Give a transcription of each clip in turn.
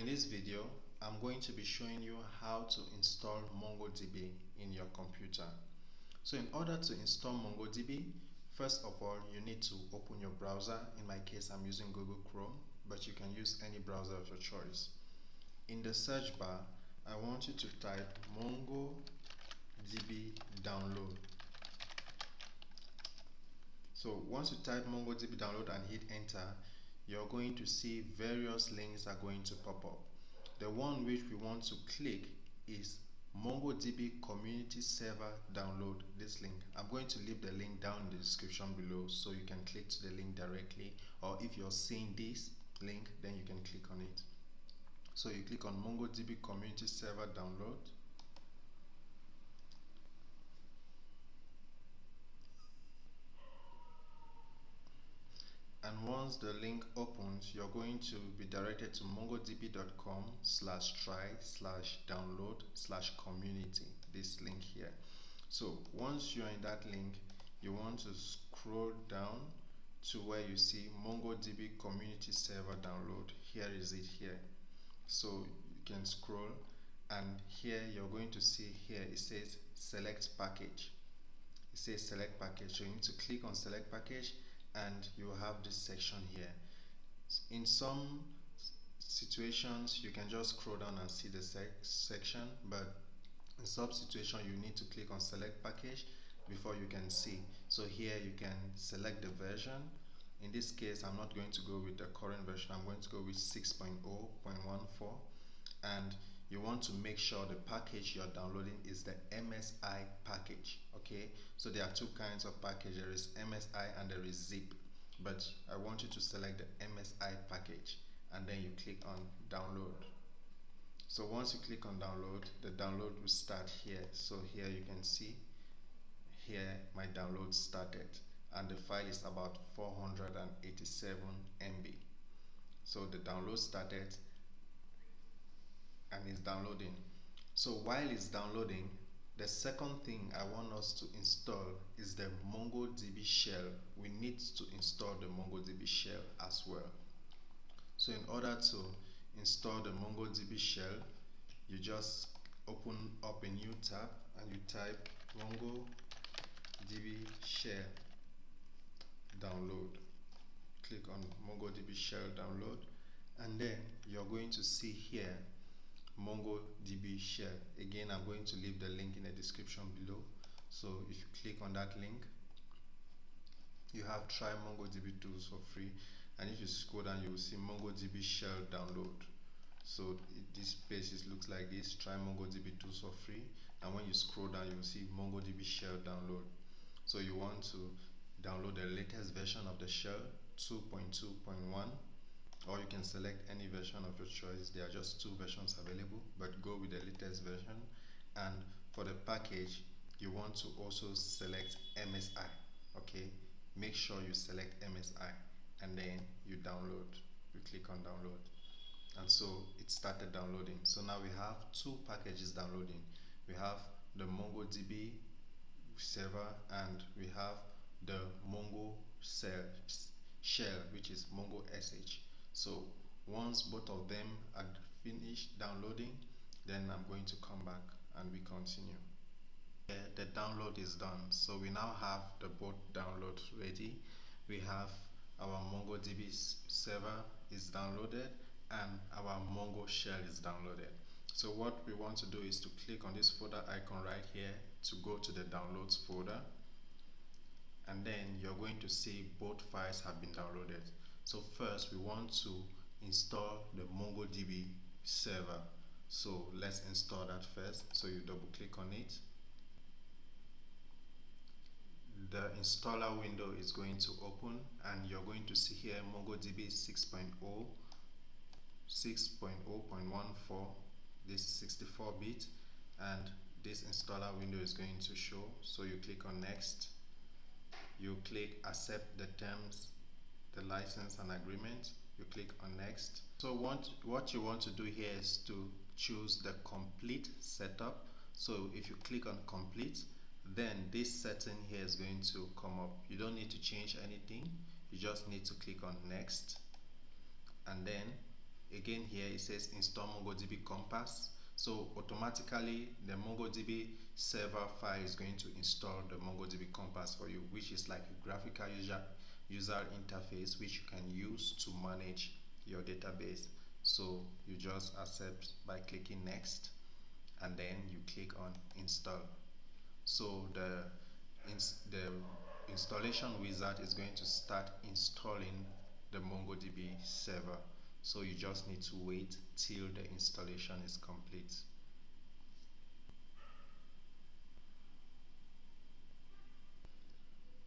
In this video, I'm going to be showing you how to install MongoDB in your computer. So in order to install MongoDB, first of all, you need to open your browser. In my case, I'm using Google Chrome, but you can use any browser of your choice. In the search bar, I want you to type MongoDB download. So once you type MongoDB download and hit enter, you're going to see various links are going to pop up. The one which we want to click is MongoDB community server download, this link. I'm going to leave the link down in the description below so you can click to the link directly, or if you're seeing this link, then you can click on it. So you click on MongoDB community server download. And once the link opens, you're going to be directed to mongodb.com/try/download/community, this link here. So once you're in that link, you want to scroll down to where you see MongoDB community server download. Here is it here. So you can scroll, and here you're going to see here it says select package. It says select package, so you need to click on select package, and you will have this section here. In some situations you can just scroll down and see the section, but in some situations you need to click on select package before you can see. So here you can select the version. In this case, I'm not going to go with the current version, I'm going to go with 6.0.14, and you want to make sure the package you're downloading is the MSI package. Okay, so there are two kinds of package. There is MSI and there is zip, but I want you to select the MSI package, and then you click on download. So once you click on download, the download will start here. So here you can see here my download started, and the file is about 487 MB. So the download started and it's downloading. So while it's downloading, the second thing I want us to install is the MongoDB shell. We need to install the MongoDB shell as well. So in order to install the MongoDB shell, you just open up a new tab and you type MongoDB shell download. Click on MongoDB shell download, and then you're going to see here MongoDB shell. Again, I'm going to leave the link in the description below. So if you click on that link, you have try MongoDB tools for free, and if you scroll down, you will see MongoDB shell download. So this page looks like this: try MongoDB tools for free, and when you scroll down, you will see MongoDB shell download. So you want to download the latest version of the shell, 2.2.1, or you can select any version of your choice. There are just two versions available, but go with the latest version. And for the package, you want to also select MSI. Okay, make sure you select MSI, and then you download. You click on download, and so it started downloading. So now we have two packages downloading. We have the MongoDB server, and we have the Mongo shell, which is Mongo SH. So once both of them are finished downloading, then I'm going to come back and we continue. The download is done, so we now have the both downloads ready. We have our MongoDB server is downloaded and our Mongo shell is downloaded. So what we want to do is to click on this folder icon right here to go to the downloads folder, and then you're going to see both files have been downloaded. So first we want to install the MongoDB server. So let's install that first. So you double click on it. The installer window is going to open, and you're going to see here MongoDB 6.0, 6.0.14. This is 64-bit, and this installer window is going to show. So you click on next. You click accept the terms, the license and agreement. You click on next. So what you want to do here is to choose the complete setup. So if you click on complete, then this setting here is going to come up. You don't need to change anything, you just need to click on next, and then again here it says install MongoDB Compass. So automatically the MongoDB server file is going to install the MongoDB Compass for you, which is like a graphical user interface which you can use to manage your database. So you just accept by clicking next, and then you click on install. So the installation wizard is going to start installing the MongoDB server. So you just need to wait till the installation is complete.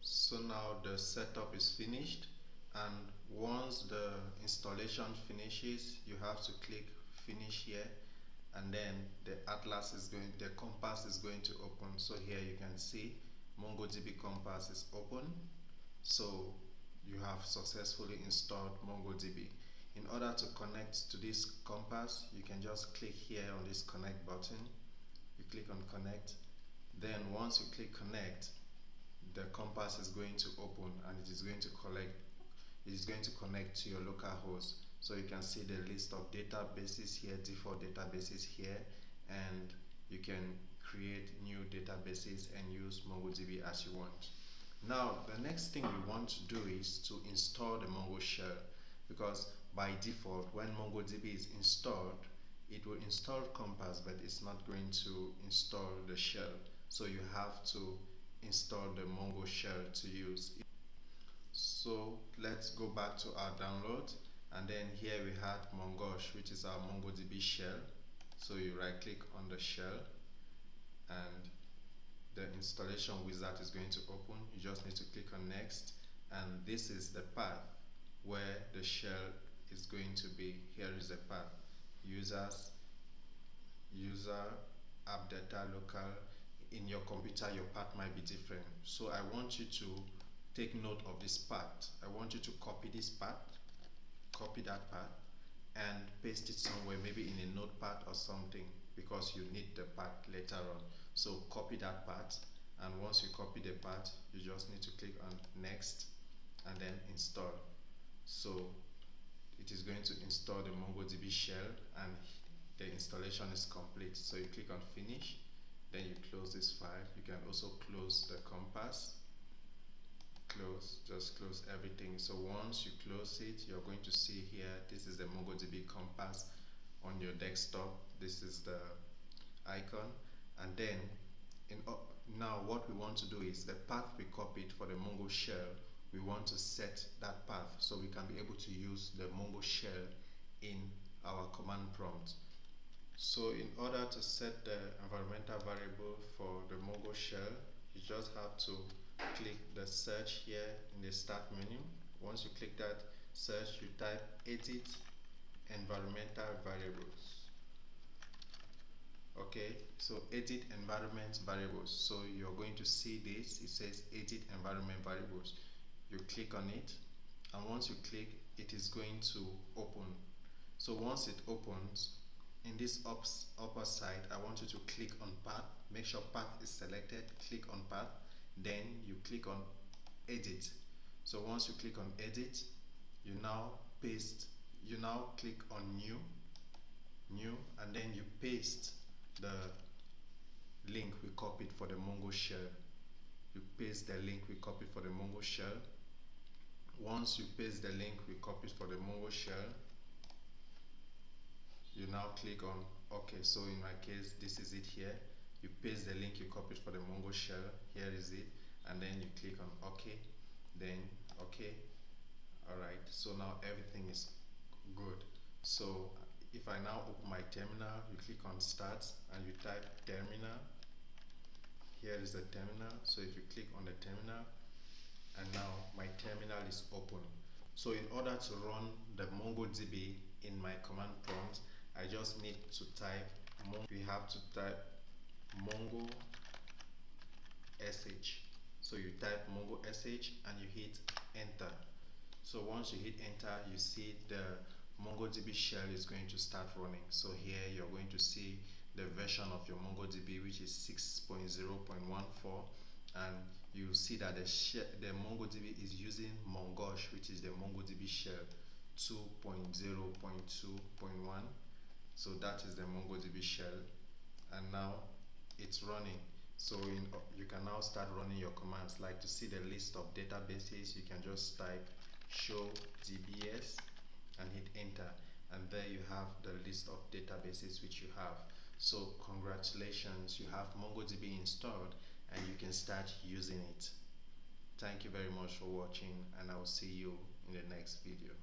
So now the setup is finished, and once the installation finishes, you have to click finish here, and then the compass is going to open. So here you can see MongoDB Compass is open. So you have successfully installed MongoDB. In order to connect to this compass, you can just click here on this connect button. You click on connect. Then once you click connect, the compass is going to open, and it is going to connect to your local host. So you can see the list of databases here, default databases here, and you can create new databases and use MongoDB as you want. Now the next thing we want to do is to install the Mongo shell, because by default when MongoDB is installed, it will install Compass, but it's not going to install the shell. So you have to install the Mongo shell to use. So let's go back to our download, and then here we have Mongosh, which is our MongoDB shell. So you right click on the shell, and the installation wizard is going to open. You just need to click on next, and this is the path where the shell is going to be. Here is the path: user, app data, local. In your computer your path might be different, so I want you to take note of this path. I want you to copy this path, copy that path, and paste it somewhere, maybe in a notepad or something, because you need the path later on. So copy that path, and once you copy the path, you just need to click on next and then install. So it is going to install the MongoDB shell, and the installation is complete. So you click on finish, then you close this file. You can also close the compass, just close everything. So once you close it, you're going to see here, this is the MongoDB Compass on your desktop. This is the icon, and then now what we want to do is the path we copied for the Mongo shell, we want to set that path so we can be able to use the Mongo shell in our command prompt. So in order to set the environmental variable for the Mongo shell, you just have to click the search here in the start menu. Once you click that search, you type edit environmental variables. Okay, so edit environment variables. So you're going to see this, it says edit environment variables. You click on it, and once you click, it is going to open. So once it opens, in this upper side, I want you to click on path. Make sure path is selected. Click on path, then you click on edit. So once you click on edit, you now click on new, and then you paste the link we copied for the Mongo shell. You paste the link we copied for the Mongo shell. Once you paste the link we copied for the Mongo shell, you now click on OK. So in my case, this is it here. You paste the link you copied for the Mongo shell. Here is it, and then you click on OK, then OK. Alright, so now everything is good. So if I now open my terminal, you click on start and you type terminal. Here is the terminal. So if you click on the terminal, and now my terminal is open. So in order to run the MongoDB in my command prompt, I just need to type we have to type mongo sh. So you type mongo sh and you hit enter. So once you hit enter, you see the MongoDB shell is going to start running. So here you're going to see the version of your MongoDB, which is 6.0.14, and you see that the MongoDB is using Mongosh, which is the MongoDB shell, 2.0.2.1. So that is the MongoDB shell, and now it's running. So you can now start running your commands. Like to see the list of databases, you can just type show dbs and hit enter, and there you have the list of databases which you have. So congratulations, you have MongoDB installed and you can start using it. Thank you very much for watching, and I will see you in the next video.